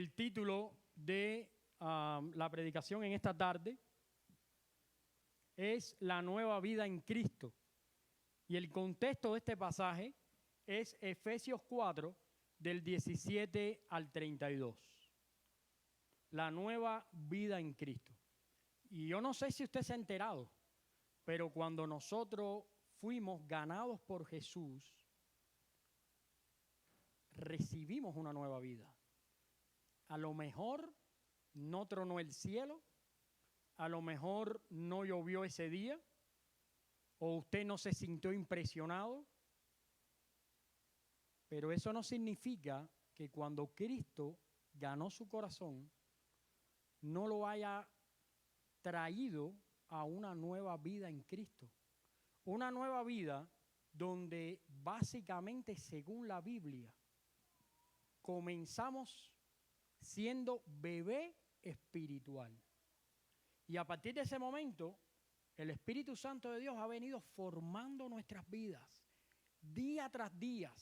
El título de la predicación en esta tarde es La nueva vida en Cristo. Y el contexto de este pasaje es Efesios 4, del 17 al 32. La nueva vida en Cristo. Y yo no sé si usted se ha enterado, pero cuando nosotros fuimos ganados por Jesús, recibimos una nueva vida. A lo mejor no tronó el cielo, a lo mejor no llovió ese día, o usted no se sintió impresionado, pero eso no significa que cuando Cristo ganó su corazón, no lo haya traído a una nueva vida en Cristo. Una nueva vida donde básicamente, según la Biblia, comenzamos siendo bebé espiritual. Y a partir de ese momento, el Espíritu Santo de Dios ha venido formando nuestras vidas día tras día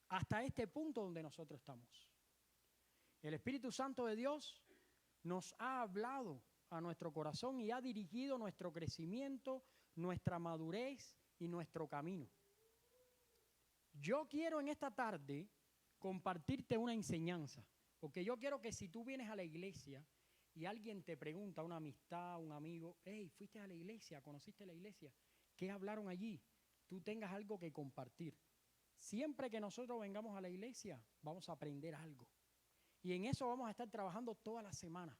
hasta este punto donde nosotros estamos. El Espíritu Santo de Dios nos ha hablado a nuestro corazón y ha dirigido nuestro crecimiento, nuestra madurez y nuestro camino. Yo quiero en esta tarde compartirte una enseñanza, porque yo quiero que si tú vienes a la iglesia y alguien te pregunta, una amistad, un amigo, hey, ¿fuiste a la iglesia? ¿Conociste la iglesia? ¿Qué hablaron allí? Tú tengas algo que compartir. Siempre que nosotros vengamos a la iglesia, vamos a aprender algo. Y en eso vamos a estar trabajando toda la semana.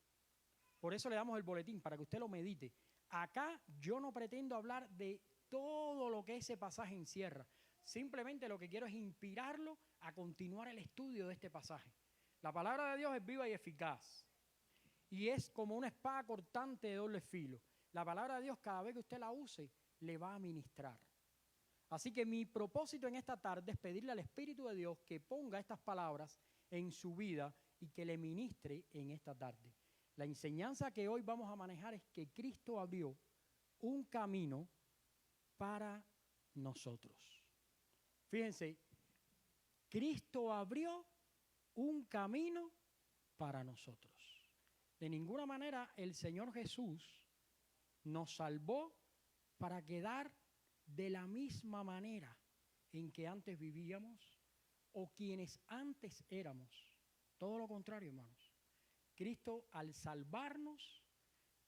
Por eso le damos el boletín, para que usted lo medite. Acá yo no pretendo hablar de todo lo que ese pasaje encierra. Simplemente lo que quiero es inspirarlo a continuar el estudio de este pasaje. La palabra de Dios es viva y eficaz. Y es como una espada cortante de doble filo. La palabra de Dios, cada vez que usted la use, le va a ministrar. Así que mi propósito en esta tarde es pedirle al Espíritu de Dios que ponga estas palabras en su vida y que le ministre en esta tarde. La enseñanza que hoy vamos a manejar es que Cristo abrió un camino para nosotros. Fíjense, Cristo abrió un camino para nosotros. De ninguna manera el Señor Jesús nos salvó para quedar de la misma manera en que antes vivíamos o quienes antes éramos. Todo lo contrario, hermanos. Cristo, al salvarnos,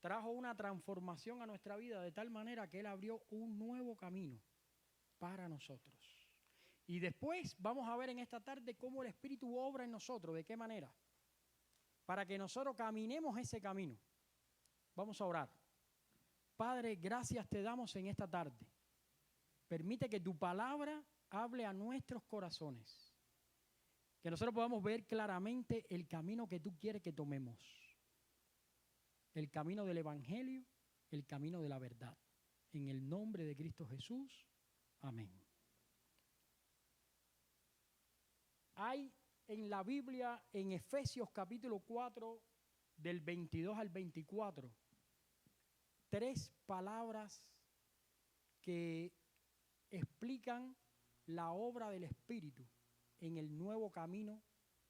trajo una transformación a nuestra vida de tal manera que Él abrió un nuevo camino para nosotros. Y después vamos a ver en esta tarde cómo el Espíritu obra en nosotros, de qué manera, para que nosotros caminemos ese camino. Vamos a orar. Padre, gracias te damos en esta tarde. Permite que tu palabra hable a nuestros corazones. Que nosotros podamos ver claramente el camino que tú quieres que tomemos. El camino del Evangelio, el camino de la verdad. En el nombre de Cristo Jesús. Amén. Hay en la Biblia, en Efesios capítulo 4, del 22 al 24, 3 palabras que explican la obra del Espíritu en el nuevo camino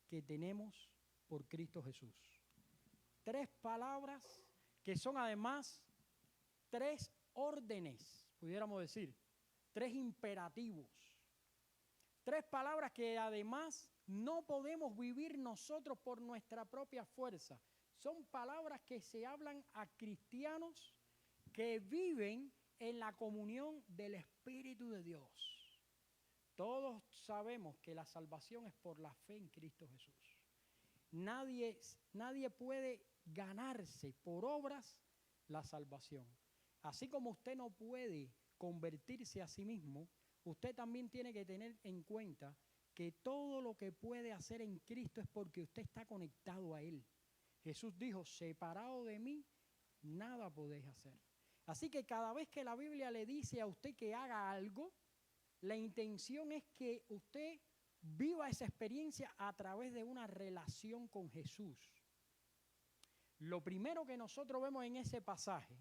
que tenemos por Cristo Jesús. 3 palabras que son además 3 órdenes, pudiéramos decir, 3 imperativos. 3 palabras que además no podemos vivir nosotros por nuestra propia fuerza. Son palabras que se hablan a cristianos que viven en la comunión del Espíritu de Dios. Todos sabemos que la salvación es por la fe en Cristo Jesús. Nadie puede ganarse por obras la salvación. Así como usted no puede convertirse a sí mismo, usted también tiene que tener en cuenta que todo lo que puede hacer en Cristo es porque usted está conectado a Él. Jesús dijo, separado de mí, nada podéis hacer. Así que cada vez que la Biblia le dice a usted que haga algo, la intención es que usted viva esa experiencia a través de una relación con Jesús. Lo primero que nosotros vemos en ese pasaje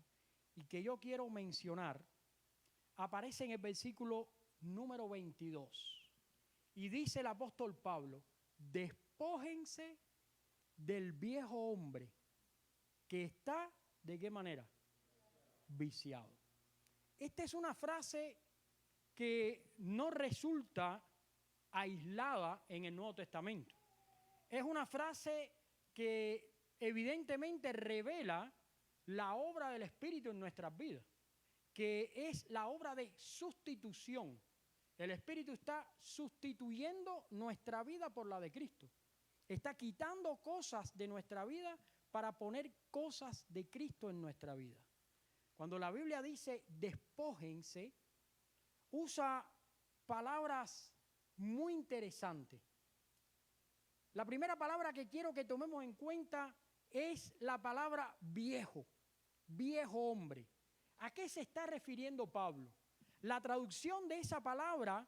y que yo quiero mencionar, aparece en el versículo número 22. Y dice el apóstol Pablo, despójense del viejo hombre que está, ¿de qué manera? Viciado. Esta es una frase que no resulta aislada en el Nuevo Testamento. Es una frase que evidentemente revela la obra del Espíritu en nuestras vidas, que es la obra de sustitución. El Espíritu está sustituyendo nuestra vida por la de Cristo. Está quitando cosas de nuestra vida para poner cosas de Cristo en nuestra vida. Cuando la Biblia dice despójense, usa palabras muy interesantes. La primera palabra que quiero que tomemos en cuenta es la palabra viejo, viejo hombre. ¿A qué se está refiriendo Pablo? La traducción de esa palabra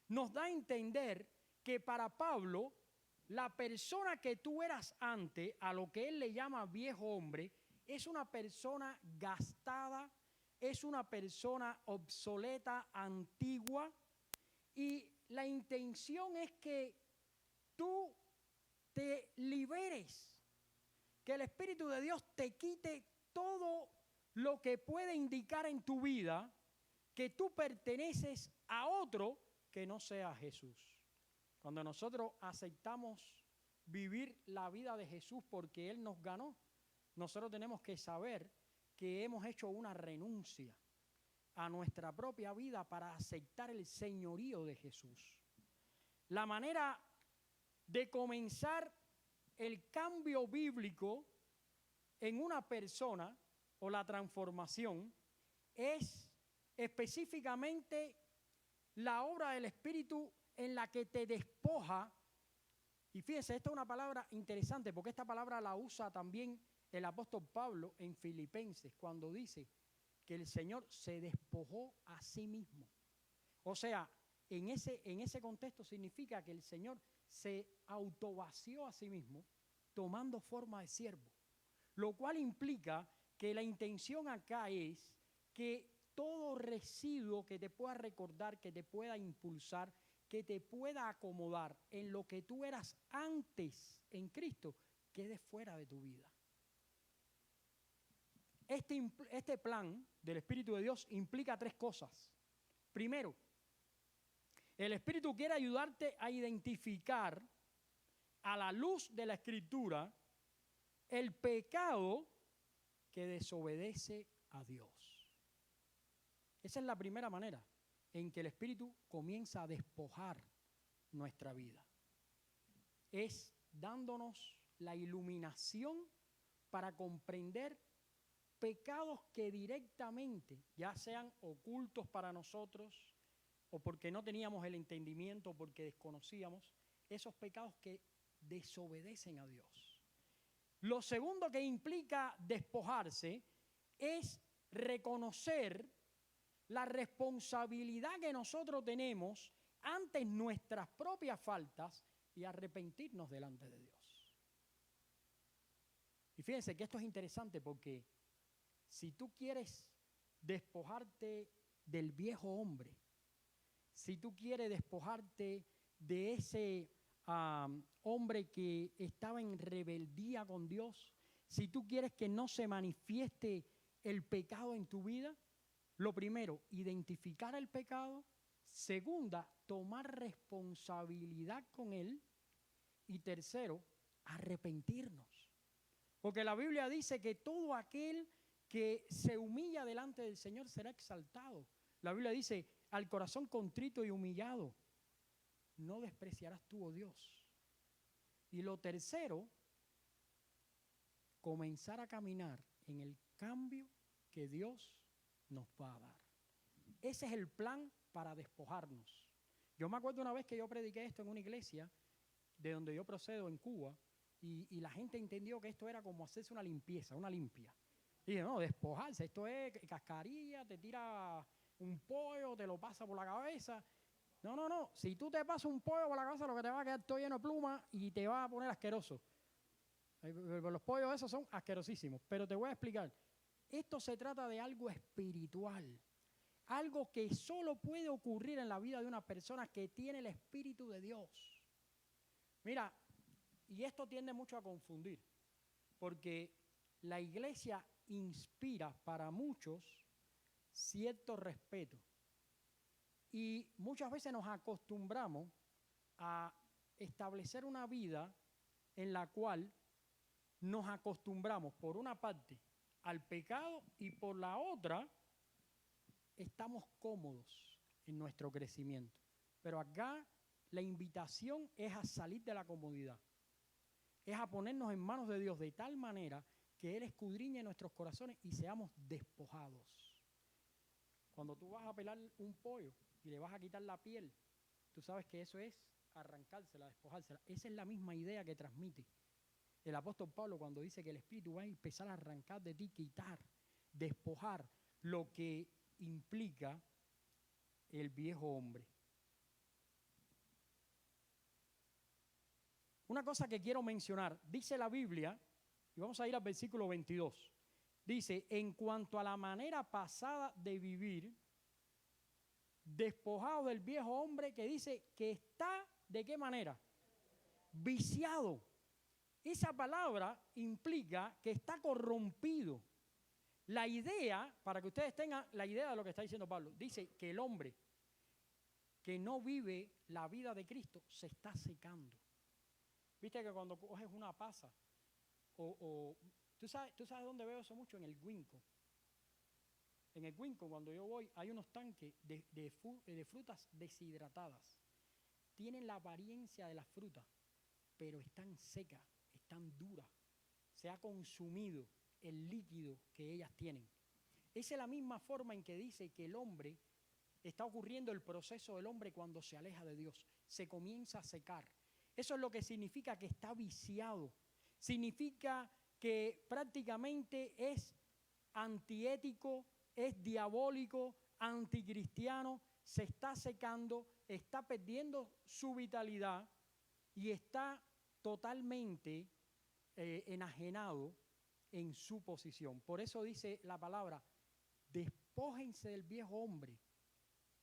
nos da a entender que para Pablo, la persona que tú eras antes, a lo que él le llama viejo hombre, es una persona gastada, es una persona obsoleta, antigua, y la intención es que tú te liberes, que el Espíritu de Dios te quite todo lo que puede indicar en tu vida que tú perteneces a otro que no sea Jesús. Cuando nosotros aceptamos vivir la vida de Jesús porque Él nos ganó, nosotros tenemos que saber que hemos hecho una renuncia a nuestra propia vida para aceptar el señorío de Jesús. La manera de comenzar el cambio bíblico en una persona o la transformación es específicamente la obra del Espíritu en la que te despoja. Y fíjense, esta es una palabra interesante porque esta palabra la usa también el apóstol Pablo en Filipenses cuando dice que el Señor se despojó a sí mismo. O sea, en ese contexto significa que el Señor se autovació a sí mismo tomando forma de siervo, lo cual implica que la intención acá es que todo residuo que te pueda recordar, que te pueda impulsar, que te pueda acomodar en lo que tú eras antes en Cristo, quede fuera de tu vida. Este plan del Espíritu de Dios implica tres cosas. Primero, el Espíritu quiere ayudarte a identificar a la luz de la Escritura el pecado que desobedece a Dios. Esa es la primera manera en que el Espíritu comienza a despojar nuestra vida. Es dándonos la iluminación para comprender pecados que directamente, ya sean ocultos para nosotros o porque no teníamos el entendimiento, porque desconocíamos, esos pecados que desobedecen a Dios. Lo segundo que implica despojarse es reconocer la responsabilidad que nosotros tenemos ante nuestras propias faltas y arrepentirnos delante de Dios. Y fíjense que esto es interesante porque si tú quieres despojarte del viejo hombre, si tú quieres despojarte de ese hombre que estaba en rebeldía con Dios, si tú quieres que no se manifieste el pecado en tu vida, lo primero, identificar el pecado. Segunda, tomar responsabilidad con él. Y tercero, arrepentirnos. Porque la Biblia dice que todo aquel que se humilla delante del Señor será exaltado. La Biblia dice, al corazón contrito y humillado, no despreciarás tú, oh Dios. Y lo tercero, comenzar a caminar en el cambio que Dios nos va a dar. Ese es el plan para despojarnos. Yo me acuerdo una vez que yo prediqué esto en una iglesia de donde yo procedo en Cuba y la gente entendió que esto era como hacerse una limpieza, una limpia. Y dije, no, despojarse, esto es cascarilla, te tira un pollo, te lo pasa por la cabeza. No, si tú te pasas un pollo por la cabeza lo que te va a quedar todo lleno de plumas y te va a poner asqueroso. Los pollos esos son asquerosísimos, pero te voy a explicar. Esto se trata de algo espiritual, algo que solo puede ocurrir en la vida de una persona que tiene el Espíritu de Dios. Mira, Y esto tiende mucho a confundir, porque la iglesia inspira para muchos cierto respeto. Y muchas veces nos acostumbramos a establecer una vida en la cual nos acostumbramos, por una parte, al pecado y por la otra, estamos cómodos en nuestro crecimiento. Pero acá la invitación es a salir de la comodidad, es a ponernos en manos de Dios de tal manera que Él escudriñe nuestros corazones y seamos despojados. Cuando tú vas a pelar un pollo y le vas a quitar la piel, tú sabes que eso es arrancársela, despojársela. Esa es la misma idea que transmite el apóstol Pablo cuando dice que el Espíritu va a empezar a arrancar de ti, quitar, despojar lo que implica el viejo hombre. Una cosa que quiero mencionar, dice la Biblia, y vamos a ir al versículo 22, dice, en cuanto a la manera pasada de vivir, despojado del viejo hombre, que dice que está, ¿de qué manera? Viciado. Esa palabra implica que está corrompido. La idea, para que ustedes tengan la idea de lo que está diciendo Pablo, dice que el hombre que no vive la vida de Cristo se está secando. Viste que cuando coges una pasa, ¿tú sabes dónde veo eso mucho? En el Winco. En el Winco, cuando yo voy, hay unos tanques de frutas deshidratadas. Tienen la apariencia de las frutas, pero están secas, están duras. Se ha consumido el líquido que ellas tienen. Esa es la misma forma en que dice que el hombre, está ocurriendo el proceso del hombre cuando se aleja de Dios. Se comienza a secar. Eso es lo que significa que está viciado. Significa que prácticamente es antiético, es diabólico, anticristiano, se está secando, está perdiendo su vitalidad y está totalmente enajenado en su posición. Por eso dice la palabra, despójense del viejo hombre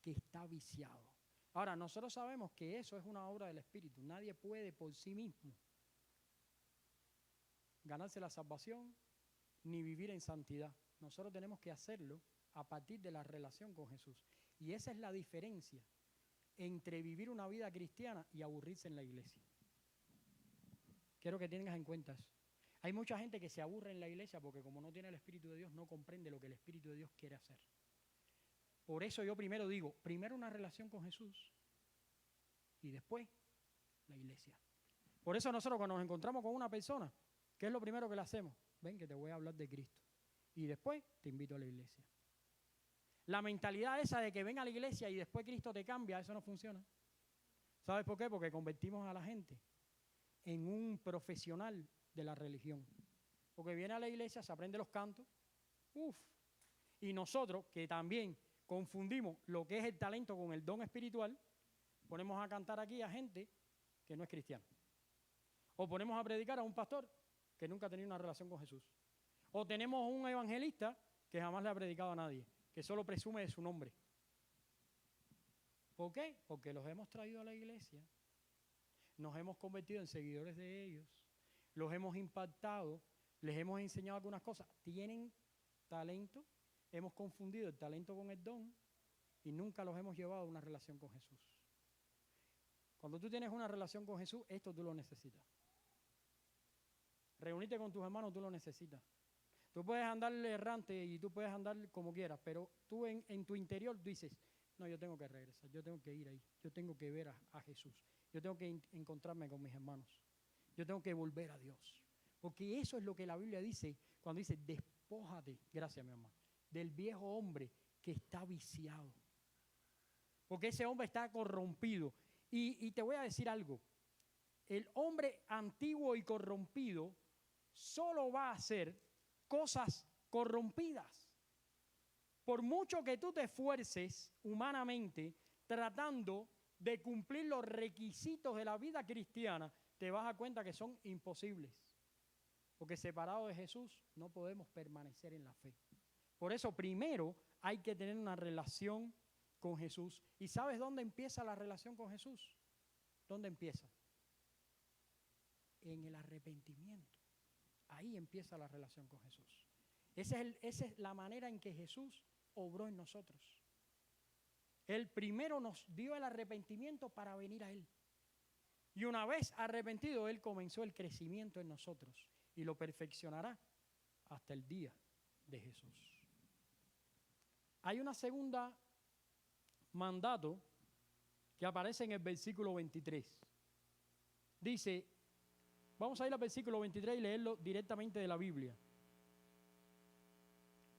que está viciado. Ahora, nosotros sabemos que eso es una obra del Espíritu. Nadie puede por sí mismo ganarse la salvación ni vivir en santidad. Nosotros tenemos que hacerlo a partir de la relación con Jesús. Y esa es la diferencia entre vivir una vida cristiana y aburrirse en la iglesia. Quiero que tengas en cuenta eso. Hay mucha gente que se aburre en la iglesia porque como no tiene el Espíritu de Dios, no comprende lo que el Espíritu de Dios quiere hacer. Por eso yo primero digo, primero una relación con Jesús y después la iglesia. Por eso nosotros cuando nos encontramos con una persona, ¿qué es lo primero que le hacemos? Ven que te voy a hablar de Cristo. Y después te invito a la iglesia. La mentalidad esa de que ven a la iglesia y después Cristo te cambia, eso no funciona. ¿Sabes por qué? Porque convertimos a la gente en un profesional de la religión. Porque viene a la iglesia, se aprende los cantos, y nosotros que también confundimos lo que es el talento con el don espiritual, ponemos a cantar aquí a gente que no es cristiana. O ponemos a predicar a un pastor que nunca ha tenido una relación con Jesús. O tenemos un evangelista que jamás le ha predicado a nadie, que solo presume de su nombre. ¿Por qué? Porque los hemos traído a la iglesia, nos hemos convertido en seguidores de ellos, los hemos impactado, les hemos enseñado algunas cosas. Tienen talento, hemos confundido el talento con el don y nunca los hemos llevado a una relación con Jesús. Cuando tú tienes una relación con Jesús, esto tú lo necesitas. Reunirte con tus hermanos, tú lo necesitas. Tú puedes andar errante y tú puedes andar como quieras, pero tú en tu interior dices, no, yo tengo que regresar, yo tengo que ir ahí, yo tengo que ver a Jesús, yo tengo que encontrarme con mis hermanos, yo tengo que volver a Dios. Porque eso es lo que la Biblia dice cuando dice, despójate, gracias mi hermano, del viejo hombre que está viciado. Porque ese hombre está corrompido. Y te voy a decir algo, el hombre antiguo y corrompido solo va a hacer cosas corrompidas. Por mucho que tú te esfuerces humanamente tratando de cumplir los requisitos de la vida cristiana, te vas a dar cuenta que son imposibles. Porque separados de Jesús no podemos permanecer en la fe. Por eso primero hay que tener una relación con Jesús. ¿Y sabes dónde empieza la relación con Jesús? ¿Dónde empieza? en el arrepentimiento. Ahí empieza la relación con Jesús. Esa es la manera en que Jesús obró en nosotros. Él primero nos dio el arrepentimiento para venir a Él. Y una vez arrepentido, Él comenzó el crecimiento en nosotros y lo perfeccionará hasta el día de Jesús. Hay una segunda mandato que aparece en el versículo 23. Dice, vamos a ir al versículo 23 y leerlo directamente de la Biblia.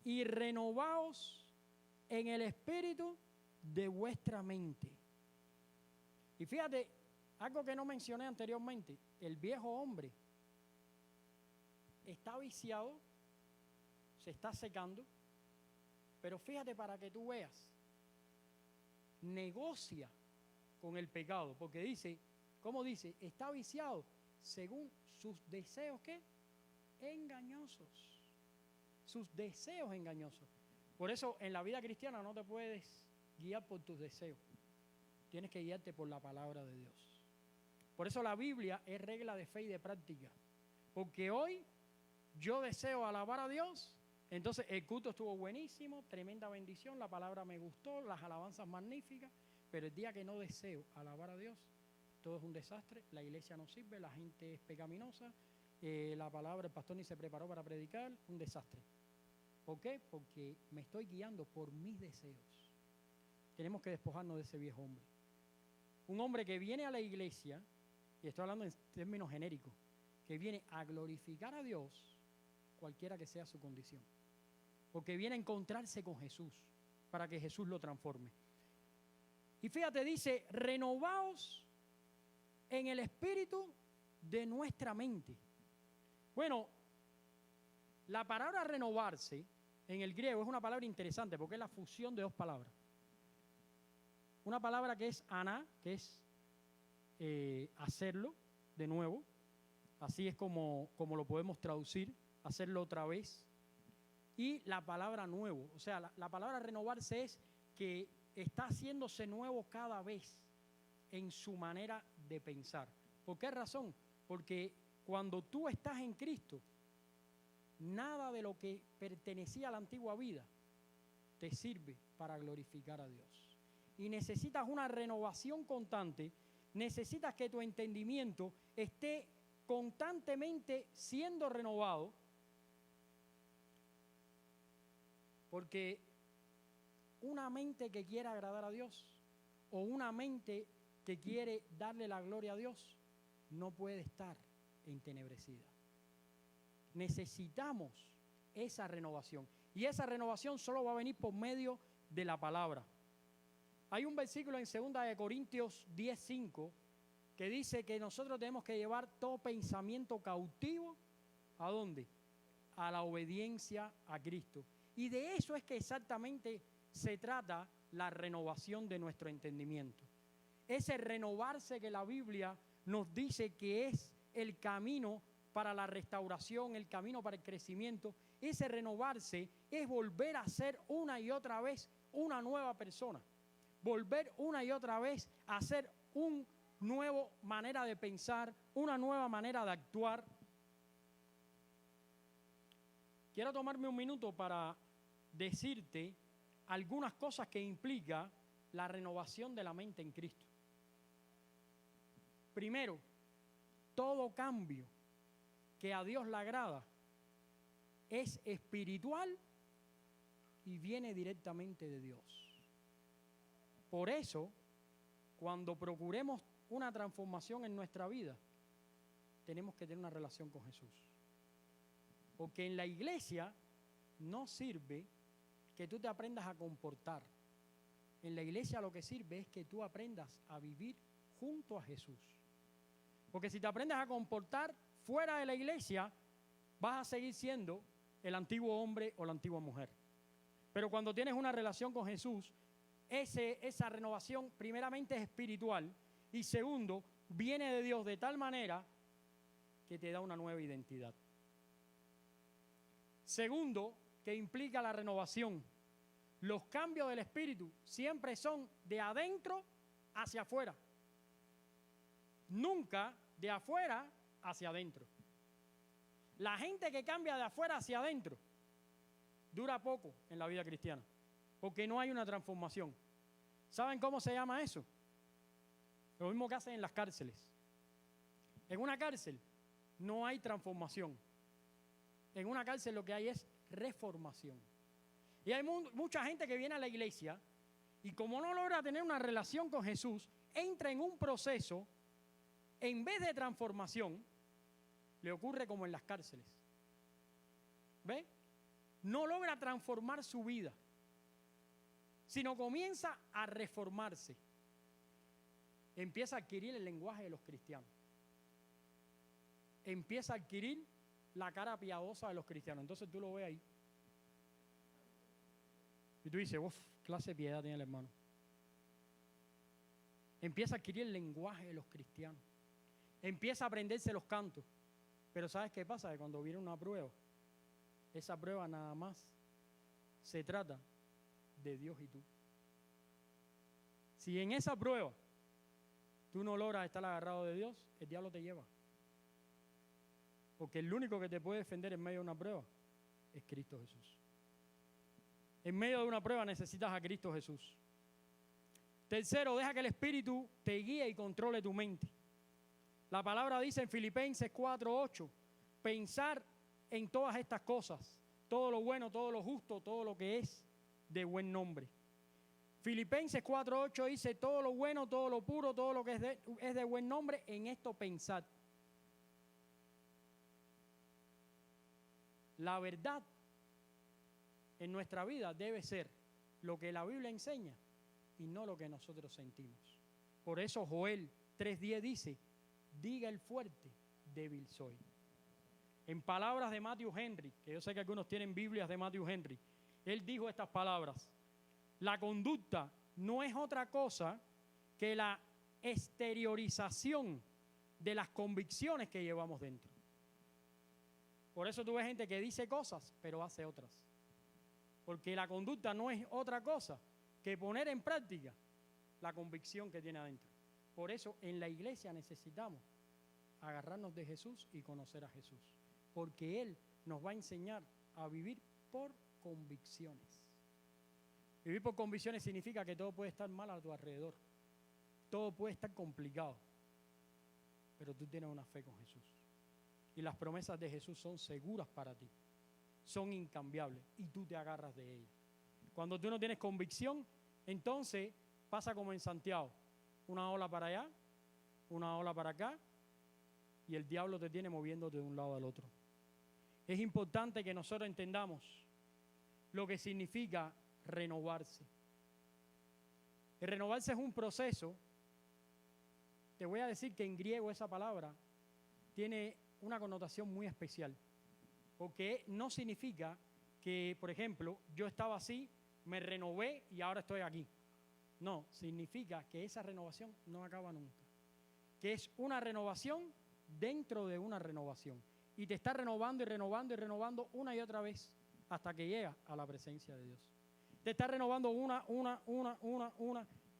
Y renovaos en el espíritu de vuestra mente. Y fíjate, algo que no mencioné anteriormente, el viejo hombre está viciado, se está secando, pero fíjate para que tú veas, negocia con el pecado, porque dice, ¿cómo dice? Está viciado según sus deseos, ¿qué? Engañosos. Sus deseos engañosos. Por eso en la vida cristiana no te puedes guiar por tus deseos. Tienes que guiarte por la palabra de Dios. Por eso la Biblia es regla de fe y de práctica. Porque hoy yo deseo alabar a Dios, entonces el culto estuvo buenísimo, tremenda bendición, la palabra me gustó, las alabanzas magníficas, pero el día que no deseo alabar a Dios, todo es un desastre, la iglesia no sirve, la gente es pecaminosa, la palabra, el pastor ni se preparó para predicar, un desastre. ¿Por qué? Porque me estoy guiando por mis deseos. Tenemos que despojarnos de ese viejo hombre. Un hombre que viene a la iglesia, y estoy hablando en términos genéricos, que viene a glorificar a Dios, cualquiera que sea su condición. Porque viene a encontrarse con Jesús, para que Jesús lo transforme. Y fíjate, dice, renovaos en el espíritu de nuestra mente. Bueno, la palabra renovarse en el griego es una palabra interesante porque es la fusión de dos palabras. Una palabra que es aná, que es hacerlo de nuevo. Así es como lo podemos traducir, hacerlo otra vez. Y la palabra nuevo, o sea, la palabra renovarse es que está haciéndose nuevo cada vez en su manera de pensar. ¿Por qué razón? Porque cuando tú estás en Cristo, nada de lo que pertenecía a la antigua vida te sirve para glorificar a Dios. Y necesitas una renovación constante, necesitas que tu entendimiento esté constantemente siendo renovado, porque una mente que quiere agradar a Dios o una mente que quiere darle la gloria a Dios no puede estar entenebrecida. Necesitamos esa renovación. Y esa renovación solo va a venir por medio de la palabra. Hay un versículo en 2 Corintios 10:5 que dice que nosotros tenemos que llevar todo pensamiento cautivo, ¿a dónde? A la obediencia a Cristo. Y de eso es que exactamente se trata la renovación de nuestro entendimiento. Ese renovarse que la Biblia nos dice que es el camino para la restauración, el camino para el crecimiento. Ese renovarse es volver a ser una y otra vez una nueva persona. Volver una y otra vez a ser una nueva manera de pensar, una nueva manera de actuar. Quiero tomarme un minuto para decirte algunas cosas que implica la renovación de la mente en Cristo. Primero, todo cambio que a Dios le agrada es espiritual y viene directamente de Dios. Por eso, cuando procuremos una transformación en nuestra vida, tenemos que tener una relación con Jesús. Porque en la iglesia no sirve que tú te aprendas a comportar. En la iglesia lo que sirve es que tú aprendas a vivir junto a Jesús. Porque si te aprendes a comportar fuera de la iglesia, vas a seguir siendo el antiguo hombre o la antigua mujer. Pero cuando tienes una relación con Jesús, esa renovación primeramente es espiritual y segundo, viene de Dios de tal manera que te da una nueva identidad. Segundo, que implica la renovación. Los cambios del espíritu siempre son de adentro hacia afuera. Nunca de afuera hacia adentro. La gente que cambia de afuera hacia adentro dura poco en la vida cristiana, porque no hay una transformación. ¿Saben cómo se llama eso? Lo mismo que hacen en las cárceles. En una cárcel no hay transformación. En una cárcel lo que hay es reformación. Y hay mucha gente que viene a la iglesia y como no logra tener una relación con Jesús, entra en un proceso, en vez de transformación, le ocurre como en las cárceles. ¿Ve? No logra transformar su vida, sino comienza a reformarse. Empieza a adquirir el lenguaje de los cristianos. Empieza a adquirir la cara piadosa de los cristianos. Entonces tú lo ves ahí. Y tú dices, uff, clase de piedad tiene el hermano. Empieza a adquirir el lenguaje de los cristianos. Empieza a aprenderse los cantos. Pero ¿sabes qué pasa? Que cuando viene una prueba, esa prueba nada más se trata de Dios y tú. Si en esa prueba tú no logras estar agarrado de Dios, el diablo te lleva. Porque el único que te puede defender en medio de una prueba es Cristo Jesús. En medio de una prueba necesitas a Cristo Jesús. Tercero, deja que el Espíritu te guíe y controle tu mente. La palabra dice en Filipenses 4:8, pensar en todas estas cosas, todo lo bueno, todo lo justo, todo lo que es de buen nombre. Filipenses 4:8 dice, todo lo bueno, todo lo puro, todo lo que es de buen nombre, en esto pensad. La verdad en nuestra vida debe ser lo que la Biblia enseña y no lo que nosotros sentimos. Por eso Joel 3:10 dice, diga el fuerte, débil soy. En palabras de Matthew Henry, que yo sé que algunos tienen Biblias de Matthew Henry, él dijo estas palabras, la conducta no es otra cosa que la exteriorización de las convicciones que llevamos dentro. Por eso tú ves gente que dice cosas, pero hace otras. Porque la conducta no es otra cosa que poner en práctica la convicción que tiene adentro. Por eso en la iglesia necesitamos agarrarnos de Jesús y conocer a Jesús. Porque Él nos va a enseñar a vivir por convicciones. Vivir por convicciones significa que todo puede estar mal a tu alrededor. Todo puede estar complicado. Pero tú tienes una fe con Jesús. Y las promesas de Jesús son seguras para ti. Son incambiables y tú te agarras de ellas. Cuando tú no tienes convicción, entonces pasa como en Santiago. Una ola para allá, una ola para acá y el diablo te tiene moviéndote de un lado al otro. Es importante que nosotros entendamos lo que significa renovarse. El renovarse es un proceso. Te voy a decir que en griego esa palabra tiene una connotación muy especial. Porque no significa que, por ejemplo, yo estaba así, me renové y ahora estoy aquí. No, significa que esa renovación no acaba nunca. Que es una renovación dentro de una renovación. Y te está renovando y renovando y renovando una y otra vez hasta que llegas a la presencia de Dios. Te está renovando una,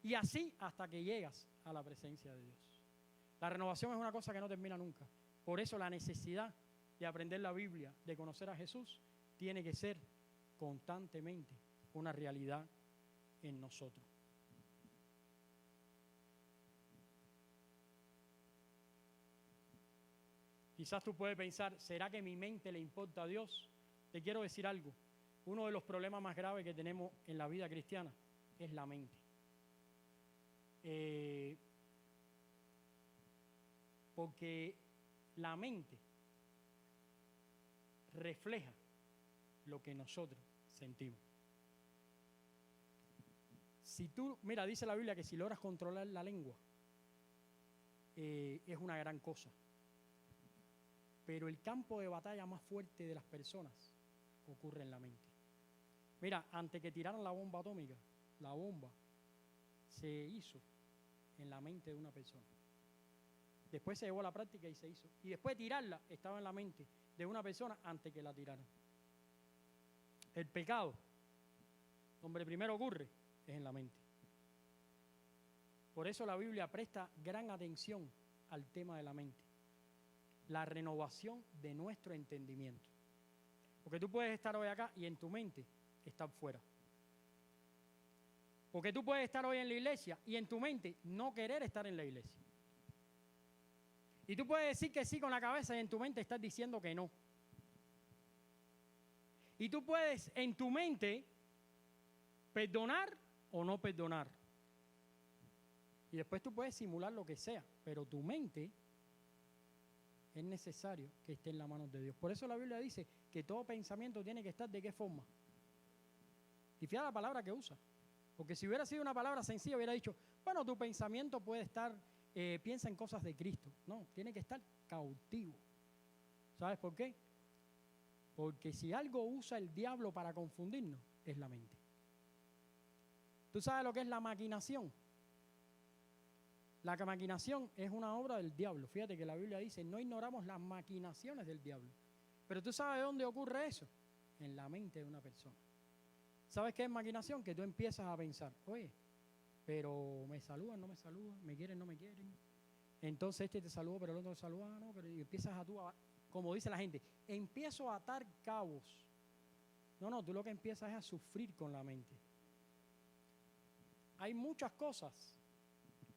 y así hasta que llegas a la presencia de Dios. La renovación es una cosa que no termina nunca. Por eso la necesidad de aprender la Biblia, de conocer a Jesús, tiene que ser constantemente una realidad en nosotros. Quizás tú puedes pensar, ¿será que mi mente le importa a Dios? Te quiero decir algo. Uno de los problemas más graves que tenemos en la vida cristiana es la mente. Porque la mente refleja lo que nosotros sentimos. Si tú, mira, dice la Biblia que si logras controlar la lengua, es una gran cosa. Pero el campo de batalla más fuerte de las personas ocurre en la mente. Mira, antes que tiraran la bomba atómica, la bomba se hizo en la mente de una persona. Después se llevó a la práctica y se hizo. Y después de tirarla, estaba en la mente de una persona antes que la tiraran. El pecado, donde primero ocurre, es en la mente. Por eso la Biblia presta gran atención al tema de la mente. la renovación de nuestro entendimiento. Porque tú puedes estar hoy acá y en tu mente estar fuera. Porque tú puedes estar hoy en la iglesia y en tu mente no querer estar en la iglesia. Y tú puedes decir que sí con la cabeza y en tu mente estás diciendo que no. Y tú puedes en tu mente perdonar o no perdonar. Y después tú puedes simular lo que sea, pero tu mente es necesario que esté en las manos de Dios. Por eso la Biblia dice que todo pensamiento tiene que estar ¿de qué forma? Y fíjate la palabra que usa. Porque si hubiera sido una palabra sencilla, hubiera dicho, bueno, tu pensamiento puede estar, piensa en cosas de Cristo. No, tiene que estar cautivo. ¿Sabes por qué? Porque si algo usa el diablo para confundirnos, es la mente. ¿Tú sabes lo que es la maquinación? La maquinación es una obra del diablo. Fíjate que la Biblia dice, no ignoramos las maquinaciones del diablo. Pero ¿tú sabes dónde ocurre eso? En la mente de una persona. ¿Sabes qué es maquinación? Que tú empiezas a pensar, oye, pero me saludan, no me saludan, me quieren, no me quieren. Entonces este te saludó, pero el otro te saluda, no, pero y empiezas a tú, como dice la gente, empiezo a atar cabos. No, tú lo que empiezas es a sufrir con la mente. Hay muchas cosas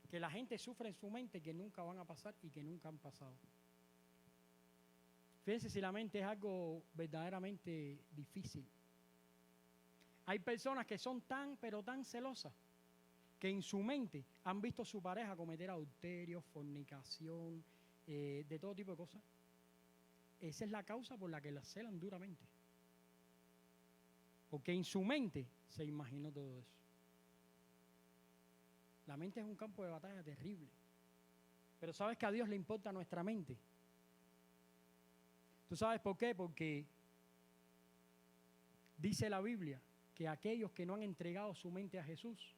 que la gente sufre en su mente que nunca van a pasar y que nunca han pasado. Fíjense si la mente es algo verdaderamente difícil. Hay personas que son tan, pero tan celosas que en su mente han visto a su pareja cometer adulterio, fornicación, de todo tipo de cosas. Esa es la causa por la que la celan duramente. Porque en su mente se imaginó todo eso. La mente es un campo de batalla terrible. Pero ¿sabes que a Dios le importa nuestra mente? ¿Tú sabes por qué? Porque dice la Biblia que aquellos que no han entregado su mente a Jesús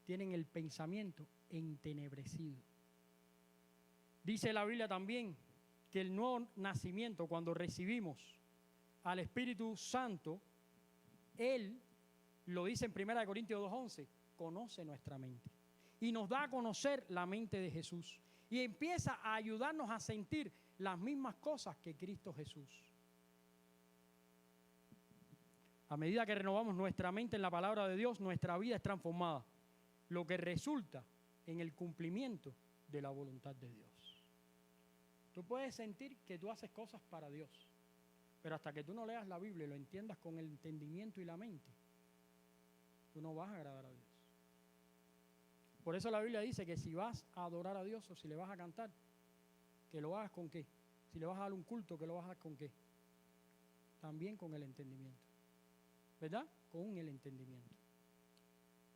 tienen el pensamiento entenebrecido. Dice la Biblia también que el nuevo nacimiento, cuando recibimos al Espíritu Santo, Él, lo dice en 1 Corintios 2:11, conoce nuestra mente y nos da a conocer la mente de Jesús y empieza a ayudarnos a sentir las mismas cosas que Cristo Jesús. A medida que renovamos nuestra mente en la palabra de Dios, nuestra vida es transformada, lo que resulta en el cumplimiento de la voluntad de Dios. Tú puedes sentir que tú haces cosas para Dios, pero hasta que tú no leas la Biblia y lo entiendas con el entendimiento y la mente, tú no vas a agradar a Dios. Por eso la Biblia dice que si vas a adorar a Dios o si le vas a cantar, que lo hagas con qué. Si le vas a dar un culto, que lo vas a dar con qué. También con el entendimiento. ¿Verdad? Con el entendimiento.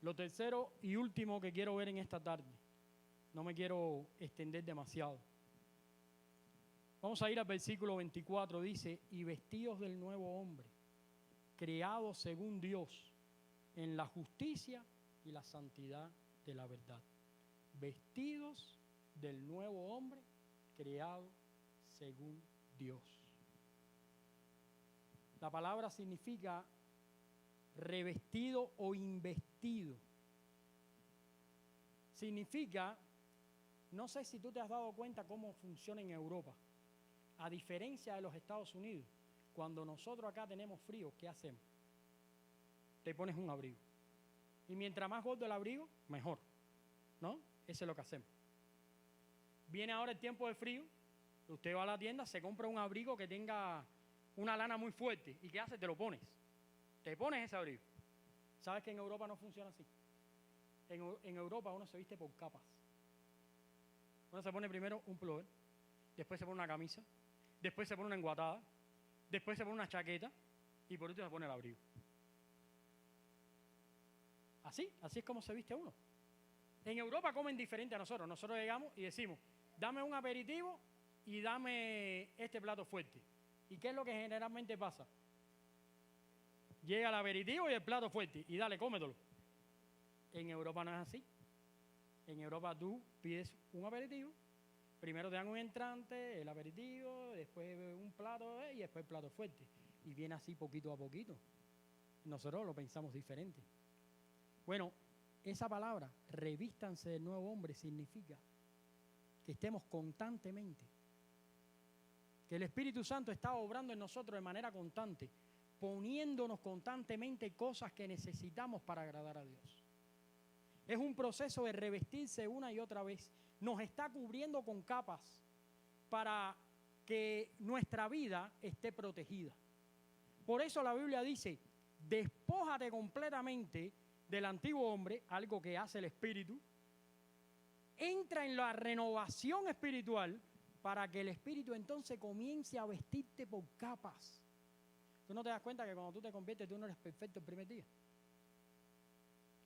Lo tercero y último que quiero ver en esta tarde, no me quiero extender demasiado. Vamos a ir al versículo 24, dice, y vestidos del nuevo hombre, creados según Dios, en la justicia y la santidad de la verdad. Vestidos del nuevo hombre, creado según Dios. La palabra significa revestido o investido. Significa, no sé si tú te has dado cuenta cómo funciona en Europa. A diferencia de los Estados Unidos, cuando nosotros acá tenemos frío, ¿qué hacemos? Te pones un abrigo. Y mientras más gordo el abrigo, mejor. ¿No? Eso es lo que hacemos. Viene ahora el tiempo de frío, usted va a la tienda, se compra un abrigo que tenga una lana muy fuerte. ¿Y qué hace? Te lo pones. Te pones ese abrigo. ¿Sabes que en Europa no funciona así? En Europa uno se viste por capas. Uno se pone primero un pullover, después se pone una camisa, después se pone una enguatada, después se pone una chaqueta y por último se pone el abrigo. Así es como se viste uno. En Europa comen diferente a nosotros. Nosotros llegamos y decimos, dame un aperitivo y dame este plato fuerte. ¿Y qué es lo que generalmente pasa? Llega el aperitivo y el plato fuerte y dale, cómetelo. En Europa no es así. En Europa tú pides un aperitivo, primero te dan un entrante, el aperitivo, después un plato y después el plato fuerte. Y viene así poquito a poquito. Nosotros lo pensamos diferente. Bueno, esa palabra, revístanse del nuevo hombre, significa que estemos constantemente que el Espíritu Santo está obrando en nosotros de manera constante, poniéndonos constantemente cosas que necesitamos para agradar a Dios. Es un proceso de revestirse una y otra vez. Nos está cubriendo con capas para que nuestra vida esté protegida. Por eso la Biblia dice, despójate completamente del antiguo hombre, algo que hace el Espíritu, entra en la renovación espiritual para que el Espíritu entonces comience a vestirte por capas. ¿Tú no te das cuenta que cuando tú te conviertes tú no eres perfecto el primer día?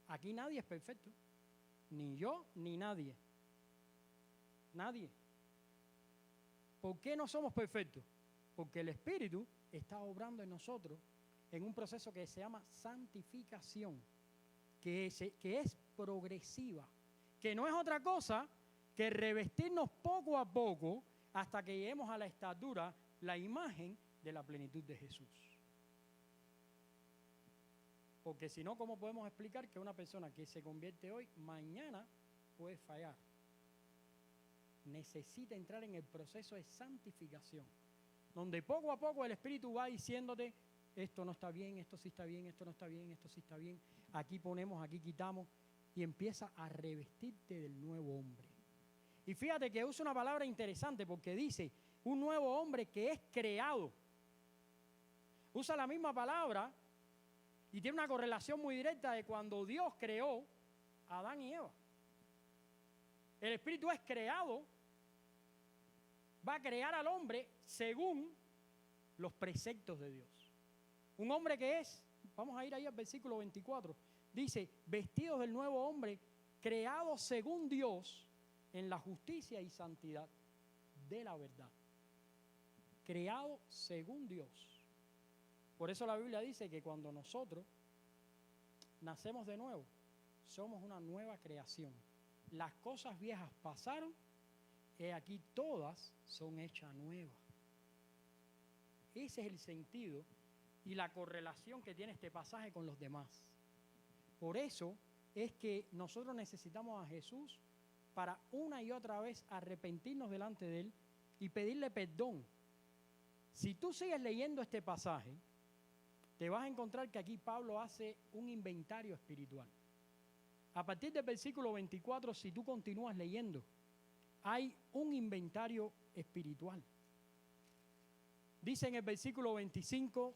Aquí nadie es perfecto, ni yo ni nadie. Nadie. ¿Por qué no somos perfectos? Porque el Espíritu está obrando en nosotros en un proceso que se llama santificación, que es progresiva, que no es otra cosa que revestirnos poco a poco hasta que lleguemos a la estatura, la imagen de la plenitud de Jesús. Porque si no, ¿cómo podemos explicar que una persona que se convierte hoy, mañana puede fallar? Necesita entrar en el proceso de santificación, donde poco a poco el Espíritu va diciéndote, esto no está bien, esto sí está bien, esto no está bien, esto sí está bien, aquí ponemos, aquí quitamos, y empieza a revestirte del nuevo hombre. Y fíjate que usa una palabra interesante porque dice, un nuevo hombre que es creado. Usa la misma palabra y tiene una correlación muy directa de cuando Dios creó a Adán y Eva. El Espíritu es creado, va a crear al hombre según los preceptos de Dios. Un hombre que es, vamos a ir ahí al versículo 24, dice, vestidos del nuevo hombre, creado según Dios en la justicia y santidad de la verdad. Creado según Dios. Por eso la Biblia dice que cuando nosotros nacemos de nuevo, somos una nueva creación. Las cosas viejas pasaron, y aquí todas son hechas nuevas. Ese es el sentido y la correlación que tiene este pasaje con los demás. Por eso es que nosotros necesitamos a Jesús para una y otra vez arrepentirnos delante de Él y pedirle perdón. Si tú sigues leyendo este pasaje, te vas a encontrar que aquí Pablo hace un inventario espiritual. A partir del versículo 24, si tú continúas leyendo, hay un inventario espiritual. Dice en el versículo 25,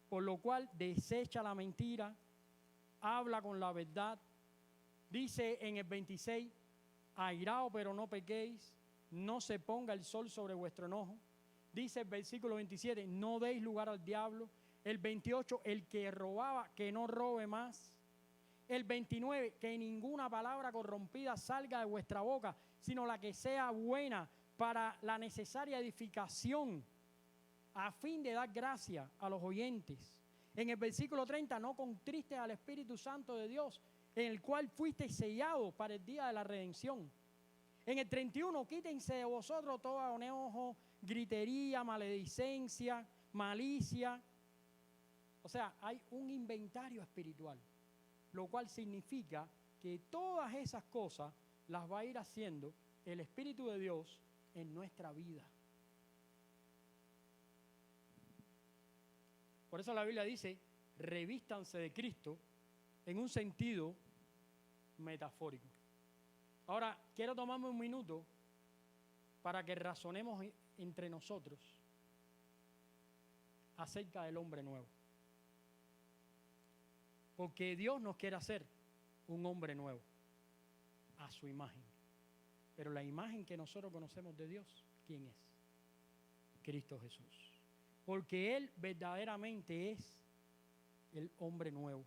por lo cual desecha la mentira, habla con la verdad. Dice en el 26, airaos pero no pequéis, no se ponga el sol sobre vuestro enojo. Dice el versículo 27, no deis lugar al diablo. El 28, el que robaba, que no robe más. El 29, que ninguna palabra corrompida salga de vuestra boca, sino la que sea buena para la necesaria edificación, a fin de dar gracia a los oyentes. En el versículo 30, no contristes al Espíritu Santo de Dios, en el cual fuiste sellado para el día de la redención. En el 31, quítense de vosotros todo enojo, gritería, maledicencia, malicia. O sea, hay un inventario espiritual, lo cual significa que todas esas cosas las va a ir haciendo el Espíritu de Dios en nuestra vida. Por eso la Biblia dice, revístanse de Cristo en un sentido metafórico. Ahora, quiero tomarme un minuto para que razonemos entre nosotros acerca del hombre nuevo. Porque Dios nos quiere hacer un hombre nuevo a su imagen. Pero la imagen que nosotros conocemos de Dios, ¿quién es? Cristo Jesús. Porque Él verdaderamente es el hombre nuevo.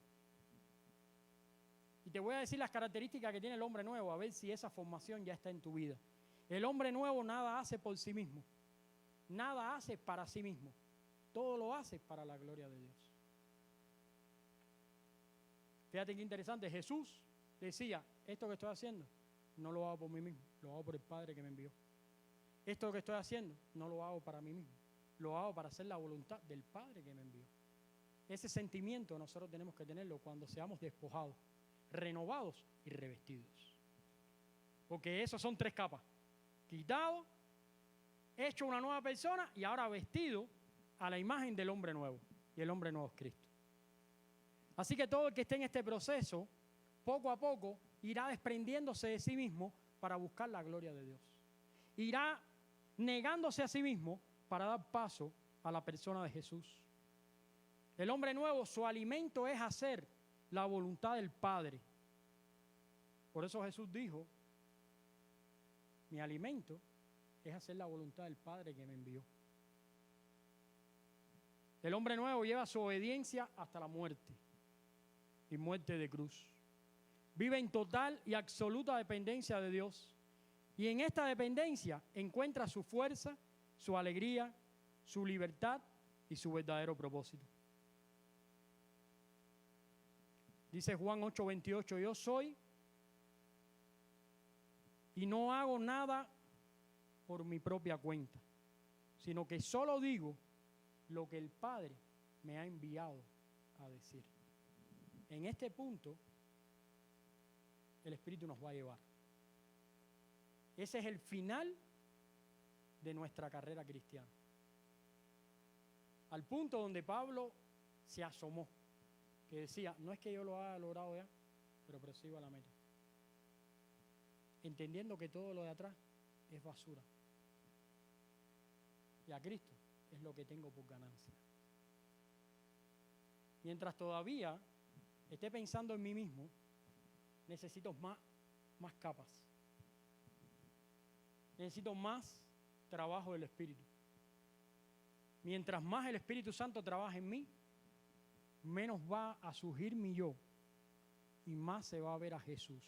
Y te voy a decir las características que tiene el hombre nuevo, a ver si esa formación ya está en tu vida. El hombre nuevo nada hace por sí mismo. Nada hace para sí mismo. Todo lo hace para la gloria de Dios. Fíjate qué interesante. Jesús decía, esto que estoy haciendo no lo hago por mí mismo, lo hago por el Padre que me envió. Esto que estoy haciendo no lo hago para mí mismo, lo hago para hacer la voluntad del Padre que me envió. Ese sentimiento nosotros tenemos que tenerlo cuando seamos despojados, renovados y revestidos. Porque esos son tres capas. Quitado, hecho una nueva persona y ahora vestido a la imagen del hombre nuevo. Y el hombre nuevo es Cristo. Así que todo el que esté en este proceso, poco a poco, irá desprendiéndose de sí mismo para buscar la gloria de Dios. Irá negándose a sí mismo para dar paso a la persona de Jesús. El hombre nuevo, su alimento es hacer la voluntad del Padre. Por eso Jesús dijo, mi alimento es hacer la voluntad del Padre que me envió. El hombre nuevo lleva su obediencia hasta la muerte y muerte de cruz. Vive en total y absoluta dependencia de Dios. Y en esta dependencia encuentra su fuerza, su alegría, su libertad y su verdadero propósito. Dice Juan 8:28, yo soy y no hago nada por mi propia cuenta, sino que solo digo lo que el Padre me ha enviado a decir. En este punto, el Espíritu nos va a llevar. Ese es el final de nuestra carrera cristiana. Al punto donde Pablo se asomó, que decía, no es que yo lo haya logrado ya, pero prosigo a la meta. Entendiendo que todo lo de atrás es basura. Y a Cristo es lo que tengo por ganancia. Mientras todavía esté pensando en mí mismo, necesito más capas. Necesito más trabajo del Espíritu. Mientras más el Espíritu Santo trabaja en mí, menos va a surgir mi yo y más se va a ver a Jesús.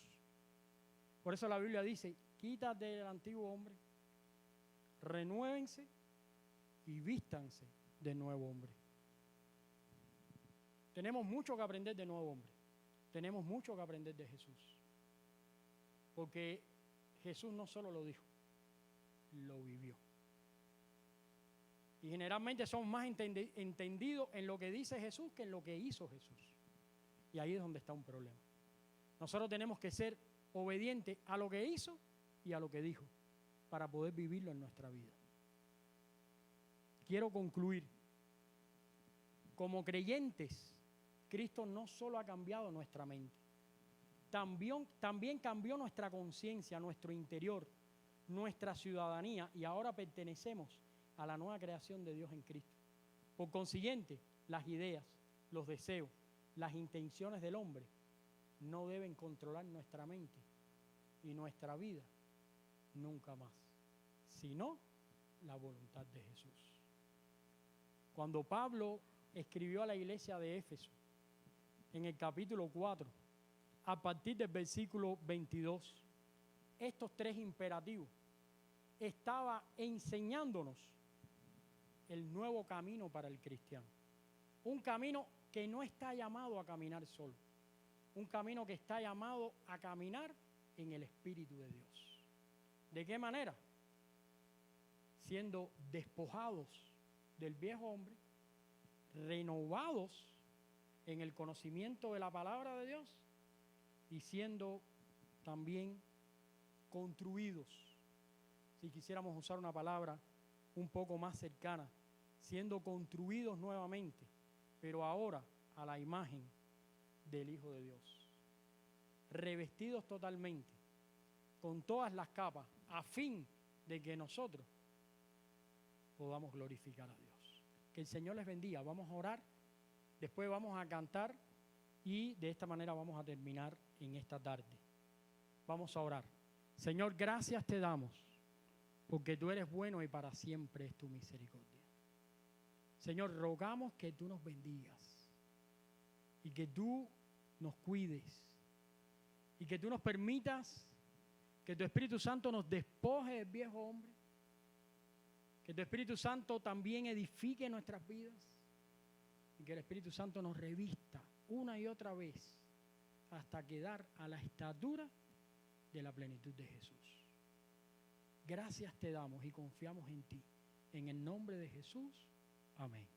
Por eso la Biblia dice, quítate del antiguo hombre, renuévense y vístanse de nuevo hombre. Tenemos mucho que aprender de nuevo hombre. Tenemos mucho que aprender de Jesús. Porque Jesús no solo lo dijo, lo vivió. Y generalmente somos más entendidos en lo que dice Jesús que en lo que hizo Jesús. Y ahí es donde está un problema. Nosotros tenemos que ser obedientes a lo que hizo y a lo que dijo para poder vivirlo en nuestra vida. Quiero concluir. Como creyentes, Cristo no solo ha cambiado nuestra mente, también cambió nuestra conciencia, nuestro interior, nuestra ciudadanía, y ahora pertenecemos a la nueva creación de Dios en Cristo. Por consiguiente, las ideas, los deseos, las intenciones del hombre no deben controlar nuestra mente y nuestra vida nunca más, sino la voluntad de Jesús. Cuando Pablo escribió a la iglesia de Éfeso, en el capítulo 4, a partir del versículo 22, estos tres imperativos, estaba enseñándonos el nuevo camino para el cristiano. Un camino que no está llamado a caminar solo. Un camino que está llamado a caminar en el Espíritu de Dios. ¿De qué manera? Siendo despojados del viejo hombre, renovados en el conocimiento de la palabra de Dios y siendo también construidos, si quisiéramos usar una palabra un poco más cercana, siendo construidos nuevamente, pero ahora a la imagen del Hijo de Dios, revestidos totalmente, con todas las capas, a fin de que nosotros podamos glorificar a Dios. Que el Señor les bendiga. Vamos a orar, después vamos a cantar y de esta manera vamos a terminar en esta tarde. Vamos a orar. Señor, gracias te damos porque tú eres bueno y para siempre es tu misericordia. Señor, rogamos que tú nos bendigas y que tú nos cuides y que tú nos permitas que tu Espíritu Santo nos despoje del viejo hombre, que tu Espíritu Santo también edifique nuestras vidas y que el Espíritu Santo nos revista una y otra vez hasta quedar a la estatura de la plenitud de Jesús. Gracias te damos y confiamos en ti. En el nombre de Jesús, amén.